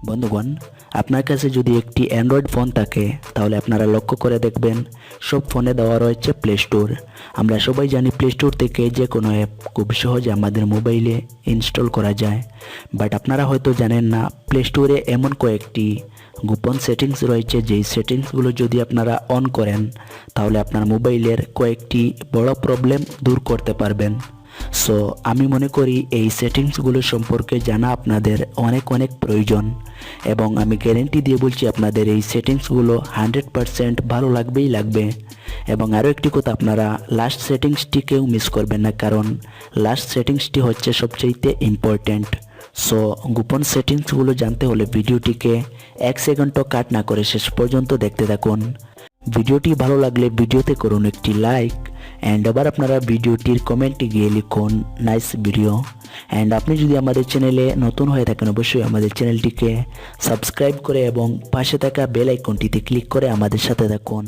বন্ধুগণ, আপনার কাছে যদি একটি অ্যান্ড্রয়েড ফোন থাকে তাহলে আপনারা লক্ষ্য করে দেখবেন সব ফোনে দেওয়া রয়েছে প্লে স্টোর। আমরা সবাই জানি প্লে স্টোর থেকে যে কোনো অ্যাপ খুব সহজে আমাদের মোবাইলে ইনস্টল করা যায়। বাট আপনারা হয়তো জানেন না, প্লে স্টোরে এমন কয়েকটি গোপন সেটিংস রয়েছে যেই সেটিংসগুলো যদি আপনারা অন করেন তাহলে আপনার মোবাইলের কয়েকটি বড় প্রবলেম দূর করতে পারবেন। সো আমি মনে করি এই সেটিংসগুলো সম্পর্কে জানা আপনাদের অনেক অনেক প্রয়োজন, এবং আমি গ্যারেন্টি দিয়ে বলছি আপনাদের এই সেটিংসগুলো 100% ভালো লাগবেই লাগবে। এবং আরও একটি কথা, আপনারা লাস্ট সেটিংসটিকেও মিস করবেন না, কারণ লাস্ট সেটিংসটি হচ্ছে সবচেয়ে ইম্পর্ট্যান্ট। সো গোপন সেটিংসগুলো জানতে হলে ভিডিওটিকে 1 সেকেন্ডও কাট না করে শেষ পর্যন্ত দেখতে থাকুন। ভিডিওটি ভালো লাগলে ভিডিওতে করুন একটি লাইক, অ্যান্ড আবার আপনারা ভিডিওটির কমেন্টে গিয়ে লিখুন নাইস ভিডিও। অ্যান্ড আপনি যদি আমাদের চ্যানেলে নতুন হয়ে থাকেন অবশ্যই আমাদের চ্যানেলটিকে সাবস্ক্রাইব করে এবং পাশে থাকা বেল আইকনটিতে ক্লিক করে আমাদের সাথে থাকুন।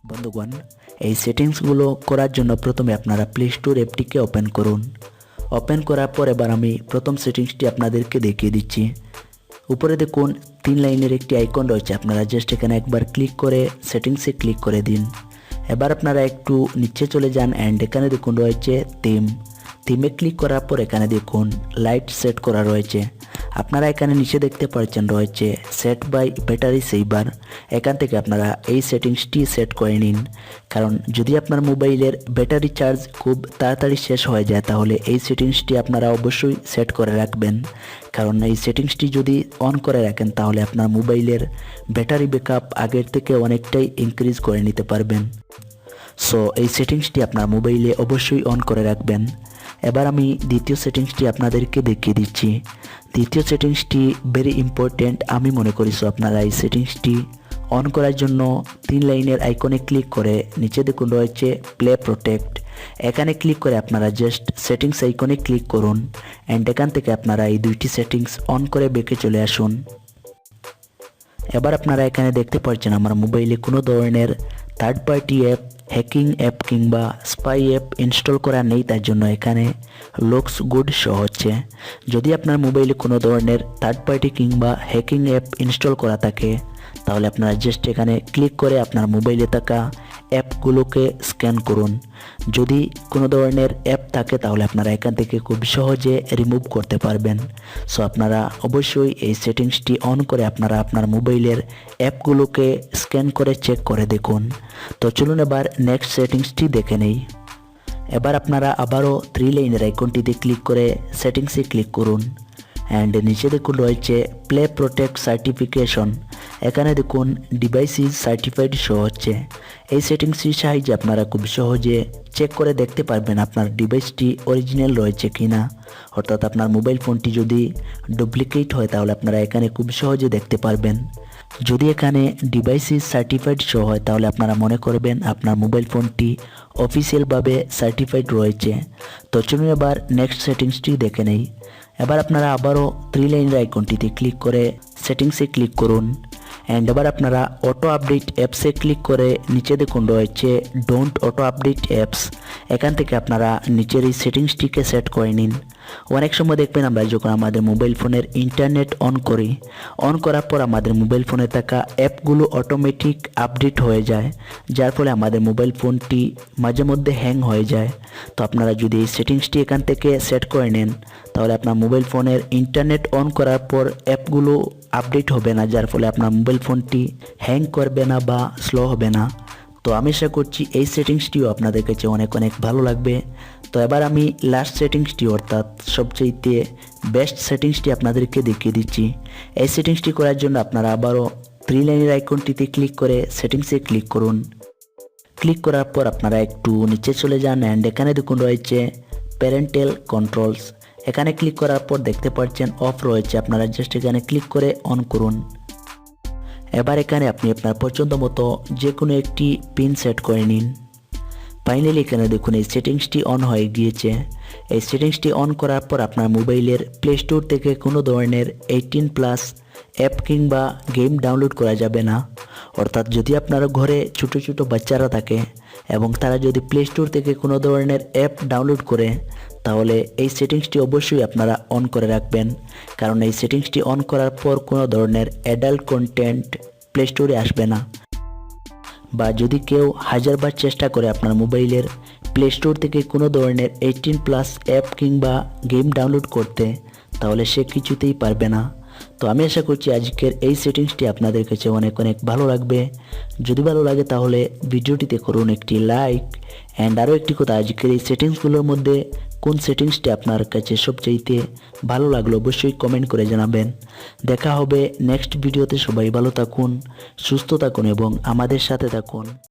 বন্ধুগণ, এই সেটিংসগুলো করার জন্য প্রথমে আপনারা প্লে স্টোর অ্যাপটিকে ওপেন করুন। ওপেন করার পর এবার আমি প্রথম সেটিংসটি আপনাদেরকে দেখিয়ে দিচ্ছি। উপরে দেখুন 3 লাইনের একটি আইকন রয়েছে, আপনারা জাস্ট এখানে একবার ক্লিক করে সেটিংসে ক্লিক করে দিন। এবার আপনারা একটু নিচে চলে যান, অ্যান্ড এখানে দেখুন রয়েছে থিমে ক্লিক করার পর এখানে দেখুন লাইট সেট করা রয়েছে। আপনারা এখানে নিচে দেখতে পাচ্ছেন রয়েছে সেট বাই ব্যাটারি সেভার। এখান থেকে আপনারা এই সেটিংসটি সেট করে নিন, কারণ যদি আপনার মোবাইলের ব্যাটারি চার্জ খুব তাড়াতাড়ি শেষ হয়ে যায় তাহলে এই সেটিংসটি আপনারা অবশ্যই সেট করে রাখবেন। কারণ এই সেটিংসটি যদি অন করে রাখেন তাহলে আপনার মোবাইলের ব্যাটারি ব্যাকআপ আগের থেকে অনেকটাই ইনক্রিজ করে নিতে পারবেন। সো এই সেটিংসটি আপনার মোবাইলে অবশ্যই অন করে রাখবেন। এবার আমি দ্বিতীয় সেটিংসটি আপনাদেরকে দেখিয়ে দিচ্ছি। দ্বিতীয় সেটিংসটি ভেরি ইম্পর্ট্যান্ট আমি মনে করি। সো আপনারা এই সেটিংসটি অন করার জন্য 3 লাইনের আইকনে ক্লিক করে নিচে দেখুন রয়েছে প্লে প্রোটেক্ট। এখানে ক্লিক করে আপনারা জাস্ট সেটিংস আইকনে ক্লিক করুন, অ্যান্ড এখান থেকে আপনারা এই দুইটি সেটিংস অন করে বেঁকে চলে আসুন। এবার আপনারা এখানে দেখতে পাচ্ছেন আমার মোবাইলে কোনো ধরনের third party app, hacking app কিংবা স্পাই অ্যাপ ইনস্টল করা নেই, তার জন্য এখানে লুকস গুড শো হচ্ছে। যদি আপনার মোবাইলে কোনো ধরনের থার্ড পার্টি কিংবা হ্যাকিং অ্যাপ ইনস্টল করা থাকে তাহলে আপনারা জাস্ট এখানে ক্লিক করে আপনার মোবাইলে থাকা অ্যাপগুলোকে স্ক্যান করুন। যদি কোনো ধরনের অ্যাপ থাকে তাহলে আপনারা এখান থেকে খুব সহজে রিমুভ করতে পারবেন। সো আপনারা অবশ্যই এই সেটিংসটি অন করে আপনারা আপনার মোবাইলের অ্যাপগুলোকে স্ক্যান করে চেক করে দেখুন। তো চলুন এবার নেক্সট সেটিংসটি দেখে নেই। এবার আপনারা আবারও 3 লাইনের আইকনটিতে ক্লিক করে সেটিংসে ক্লিক করুন, অ্যান্ড নিচে দেখুন রয়েছে প্লে প্রোটেক্ট সার্টিফিকেশন। এখানে দেখুন ডিভাইস ইজ সার্টিফাইড শো হচ্ছে। এই সেটিংসটির সাহায্যে আপনারা খুব সহজে চেক করে দেখতে পারবেন আপনার ডিভাইসটি অরিজিনাল রয়েছে কিনা। অর্থাৎ আপনার মোবাইল ফোনটি যদি ডুপ্লিকেট হয় তাহলে আপনারা এখানে খুব সহজে দেখতে পারবেন। যদি এখানে ডিভাইস ইজ সার্টিফাইড শো হয় তাহলে আপনারা মনে করবেন আপনার মোবাইল ফোনটি অফিসিয়ালভাবে সার্টিফাইড রয়েছে। তো চলুন এবার নেক্সট সেটিংসটি দেখে নেই। এবার আপনারা আবারও 3 লাইনের আইকনটিতে ক্লিক করে সেটিংসে ক্লিক করুন, অ্যান্ড এবার আপনারা অটো আপডেট অ্যাপসে ক্লিক করে নিচে দেখুন রয়েছে ডোন্ট অটো আপডেট অ্যাপস। এখান থেকে আপনারা নিচের এই সেটিংসটিকে সেট করে নিন। অনেক সময় দেখবেন আমরা যখন আমাদের মোবাইল ফোনের ইন্টারনেট অন করি, অন করার পর আমাদের মোবাইল ফোনে থাকা অ্যাপগুলো অটোমেটিক আপডেট হয়ে যায়, যার ফলে আমাদের মোবাইল ফোনটি মাঝে মধ্যে হ্যাং হয়ে যায়। তো আপনারা যদি এই সেটিংসটি এখান থেকে সেট করে নেন তাহলে আপনার মোবাইল ফোনের ইন্টারনেট অন করার পর অ্যাপগুলো আপডেট হবে না, যার ফলে আপনার মোবাইল ফোনটি হ্যাং করবে না বা স্লো হবে না। তো আমি আশা করছি এই সেটিংসটিও আপনাদের কাছে অনেক অনেক ভালো লাগবে। তো এবার আমি লাস্ট সেটিংসটি অর্থাৎ সবচেয়ে বেস্ট সেটিংসটি আপনাদেরকে দেখিয়ে দিচ্ছি। এই সেটিংসটি করার জন্য আপনারা আবারও 3 লাইনের আইকনটিতে ক্লিক করে সেটিংসে ক্লিক করুন। ক্লিক করার পর আপনারা একটু নিচে চলে যান, অ্যান্ড এখানে দেখুন রয়েছে প্যারেন্টাল কন্ট্রোলস। এখানে ক্লিক করার পর দেখতে পাচ্ছেন অফ রয়েছে, আপনারা জাস্ট এখানে ক্লিক করে অন করুন। এবার এখানে আপনি আপনার পছন্দ মতো যে কোনো একটি পিন সেট করে নিন। ফাইনালি এখানে দেখুন এই সেটিংসটি অন হয়ে গিয়েছে। এই সেটিংসটি অন করার পর আপনার মোবাইলের প্লে স্টোর থেকে কোনো ধরনের 18+ অ্যাপ কিংবা গেম ডাউনলোড করা যাবে না। অর্থাৎ যদি আপনার ঘরে ছোটো ছোটো বাচ্চারা থাকে এবং তারা যদি প্লে স্টোর থেকে কোনো ধরনের অ্যাপ ডাউনলোড করে, তাহলে এই সেটিংসটি অবশ্যই আপনারা অন করে রাখবেন। কারণ এই সেটিংসটি অন করার পর কোনো ধরনের অ্যাডাল্ট কন্টেন্ট প্লে স্টোরে আসবে না। বা যদি কেউ হাজারবার চেষ্টা করে আপনার মোবাইলের প্লে স্টোর থেকে কোনো ধরনের 18+ অ্যাপ কিংবা গেম ডাউনলোড করতে, তাহলে সে কিছুতেই পারবে না। তো আমি আশা করছি আজকের এই সেটিংসটি আপনাদের কাছে অনেক অনেক ভালো লাগবে। যদি ভালো লাগে তাহলে ভিডিওটিতে করুন একটি লাইক। অ্যান্ড আরও একটি কথা, আজকের এই সেটিংসগুলোর মধ্যে কোন সেটিংসটি আপনার কাছে সবচাইতে ভালো লাগলো অবশ্যই কমেন্ট করে জানাবেন। দেখা হবে নেক্সট ভিডিওতে। সবাই ভালো থাকুন, সুস্থ থাকুন এবং আমাদের সাথে থাকুন।